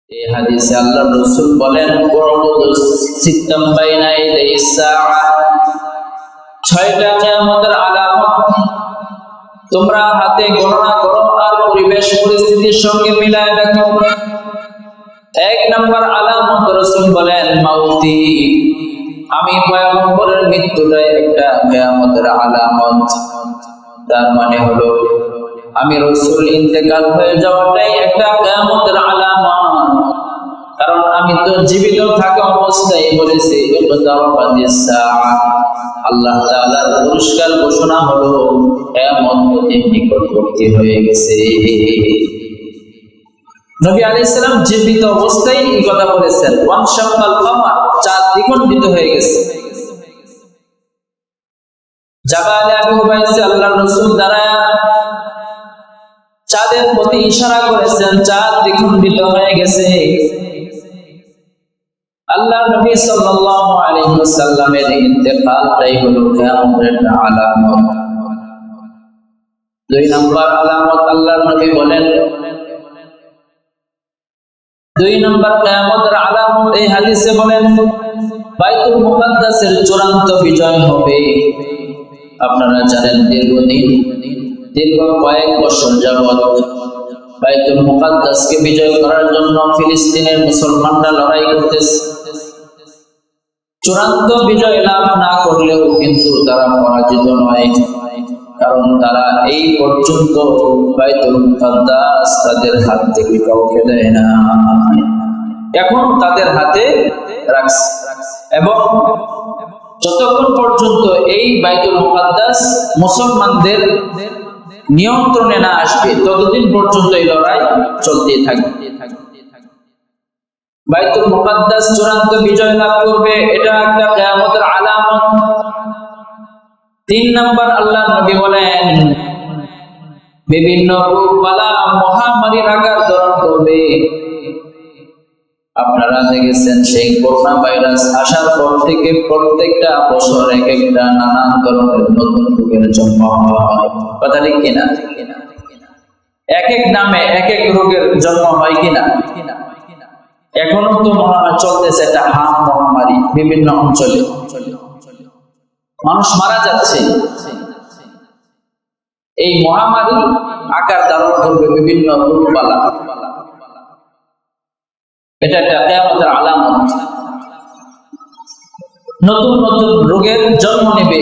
এই হাদিসে আল্লাহর রাসূল বলেন সিত্তাম বাইনা ইয়াদাইস সাআ, ছয়টা কিয়ামতের আলামত তোমরা হাতে গণনা করো আর পরিবেশ পরিস্থিতির সঙ্গে মিলায় দেখো। এক নাম্বার আলামত রাসূল বলেন মাউতি, আমি পয়গম্বরের মৃত্যুটাই একটা কিয়ামতের আলামত। তার মানে হলো আমি রাসূল ইন্তেকাল হয়ে যাওয়াটাই একটা কিয়ামতের আলামত। কারণ আমি তো জীবিত থাকা অবস্থায় বলেছি আল্লাহ তাআলার পুরস্কার ঘোষণা হলো কিয়ামত নিকটবর্তী হয়ে গেছে। নবী আলাইহিস সালাম জীবিত অবস্থায় এই কথা বলেছেন, ওয়ানশাক্কাল কামার, চাঁদ দ্বিখণ্ডিত হয়ে গেছে। জাবালে আবু হুবাইসে আল্লাহর রাসূল দাঁড়ায় চাঁদের প্রতি ইশারা করেছেন, চাঁদ দ্বিখণ্ডিত হয়ে গেছে। আল্লাহর নবী সাল্লাল্লাহু আলাইহি ওয়াসাল্লামের ইন্তেকালটাই হলো কিয়ামতের আলামত। দুই নম্বর আলামত আল্লাহর নবী বলেন, দুই নম্বর কিয়ামতের আলামত এই হাদিসে বলেন বাইতুল মুকাদ্দাসের চূড়ান্ত বিজয় হবে। আপনারা জানেন দীর্ঘ কয়েক বছর যাবত বাইতুল মুকাদ্দাসকে বিজয় করার জন্য ফিলিস্তিনের মুসলমানরা লড়াই করতেছে। চূড়ান্ত বিজয় লাভ না করলেও কিন্তু তারা পরাজিত নয়, কারণ তারা এই পর্যন্ত বাইতুল মুকাদ্দাস তাদের হাত থেকে কাউকে দেয় না, এখন তাদের হাতে রাখছে। এবং যতক্ষণ পর্যন্ত এই বাইতুল মুকাদ্দাস মুসলমানদের নিয়ন্ত্রণে না আসবে ততদিন পর্যন্ত এই লড়াই চলতেই থাকবে। বাইতুল মুকাদ্দাস চূড়ান্ত বিজয় লাভ করবে, এটা একটা কিয়ামতের আলামত। তিন নম্বর আল্লাহর নবী বলেন বিভিন্ন রোগ বালা মহামারীর আকার ধারণ করবে। আপনারা দেখেছেন সেই করোনা ভাইরাস আসার পর থেকে প্রত্যেকটা বছর এক একটা নানান ধরনের নতুন রোগের জন্ম হয়, কথা ঠিক কিনা? এক এক নামে এক এক রোগের জন্ম হয় কিনা? এখনো তো মহামারী চলতেছে, একটা হাম মহামারী বিভিন্ন অঞ্চলে মানুষ মারা যাচ্ছে। এই মহামারী আকার ধারণ করবে বিভিন্ন রোগবালা, এটা একটা কিয়ামতের আলামত। নতুন নতুন রোগের জন্ম নেবে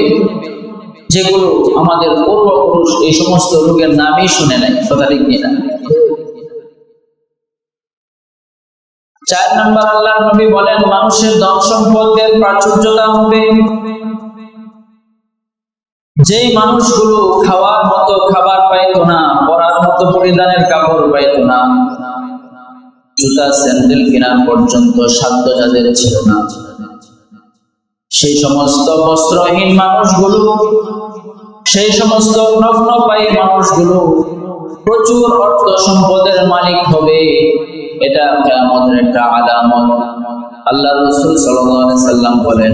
যেগুলো আমাদের পূর্বপুরুষ এই সমস্ত রোগের নামই শুনে নাই, কথা ঠিক কিনা? চার নম্বর আল্লাহর নবী বলেন মানুষের ধন সম্পদের প্রাচুর্যতা হবে। যেই মানুষগুলো খাওয়ার মতো খাবার পাইতো না, পরার মতো পরিধানের কাপড় পাইতো না, জুতা স্যান্ডেল কেনার পর্যন্ত সাধ্য যাদের ছিল না, সেই সমস্ত বস্ত্রহীন মানুষগুলো, সেই সমস্ত নগ্ন পায়ী মানুষগুলো প্রচুর অর্থ সম্পদের মালিক হবে। এটা কিয়ামতের একটা আলামত। আল্লাহর রাসূল সাল্লাল্লাহু আলাইহি সাল্লাম বলেন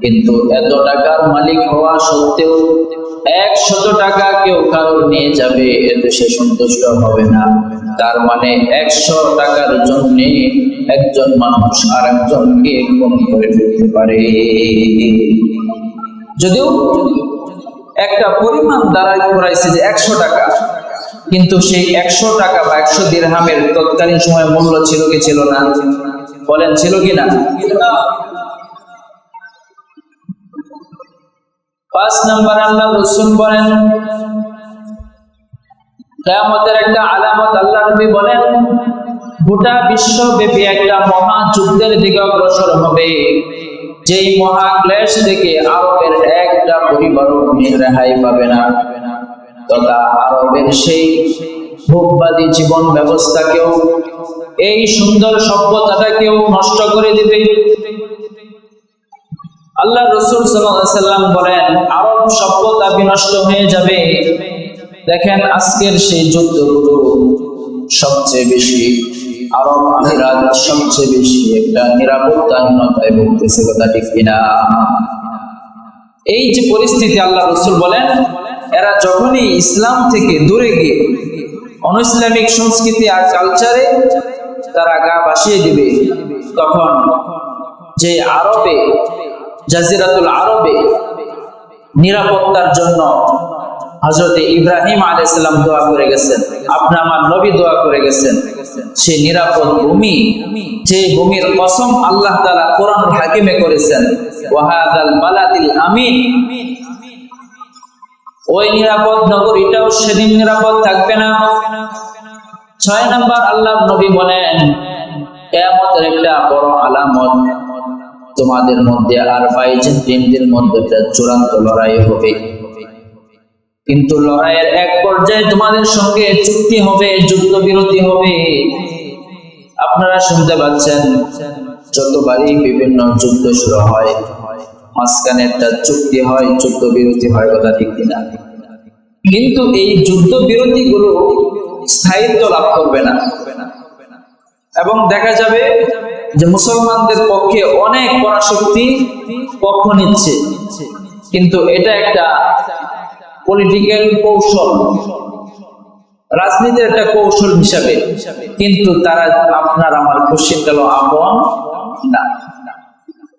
কিন্তু এত টাকার মালিক হওয়া সত্ত্বেও 100 টাকা কেউ কারোর নিয়ে যাবে, এতে সে সন্তুষ্ট হবে না। তার মানে 100 টাকার জন্য একজন মানুষ আরেকজনকে খুন করে ফেলতে পারে। যদিও একটা পরিমাণ দাঁড়ায় করাইছে যে 100 টাকা, কিন্তু সেই 100 টাকা বা 100 দিরহামের তৎকালীন সময় মূল্য ছিল কি ছিল না? বলেন ছিল কি না? 5 নম্বর আল্লাহর রাসূল বলেন কিয়ামতের একটা আলামত আল্লাহর নবী বলেন গোটা বিশ্বব্যাপী একটা মহাযুদ্ধের দিকে অগ্রসর হবে। যেই মহাক্লেশ থেকে আরবের একটা পরিবারও রেহাই পাবে না, তথা আরবের সেই ভোগবাদী জীবন ব্যবস্থাকেও, এই সুন্দর সভ্যতাটাকেও নষ্ট করে দিবে। আল্লাহ রাসূল সাল্লাল্লাহু আলাইহি সাল্লাম বলেন আরব সভ্যতা বিনষ্ট হয়ে যাবে। দেখেন আজকের সেই যুদ্ধগুলো সবচেয়ে বেশি আরব আমিরাত সবচেয়ে বেশি একটা নিরাপত্তাহীনতায় ভুগতেছে, কথা ঠিক কিনা? এই যে পরিস্থিতি আল্লাহ রাসূল বলেন এরা যখনই ইসলাম থেকে দূরে গিয়ে অনইসলামিক সংস্কৃতি আর কালচারে তারা গা ভাসিয়ে দিবে, তখন যে আরবে, জাজিরাতুল আরবে নিরাপত্তার জন্য হযরত ইব্রাহিম আলাইহিস সালাম দোয়া করে গেছেন, আপনার আমার নবী দোয়া করে গেছেন, সেই নিরাপদ ভূমি, যে ভূমির কসম আল্লাহ তাআলা কোরআনুল হাকিমে করেছেন, ওয়াহাদাল বালাদিল আমিন, ওই নিরাপদ নগরীটাও সেদিন নিরাপদ থাকবে না। 6 নাম্বার আল্লাহর নবী বলেন, কিয়ামতের একটা বড় আলামত, তোমাদের মধ্যে আর 22 দিনের মধ্যে একটা চূড়ান্ত লড়াই হবে, কিন্তু লড়াইয়ের এক পর্যায়ে তোমাদের সঙ্গে চুক্তি হবে, যুদ্ধবিরতি হবে। আপনারা শুনতে পাচ্ছেন যতবারই বিভিন্ন যুদ্ধ শুরু হয়, মাঝখানে একটা চুক্তি হয়, যুদ্ধবিরতি হয়, কথা ঠিক কিনা? কিন্তু এই যুদ্ধবিরতি গুলো স্থায়িত্ব লাভ করবে না, এবং দেখা যাবে যে মুসলমানদের পক্ষে অনেক পরাশক্তি পক্ষ নিচ্ছে, কিন্তু এটা একটা পলিটিক্যাল কৌশল, রাজনীতির একটা কৌশল হিসাবে, কিন্তু তারা আপনার আমার খুশি গেল আপন না।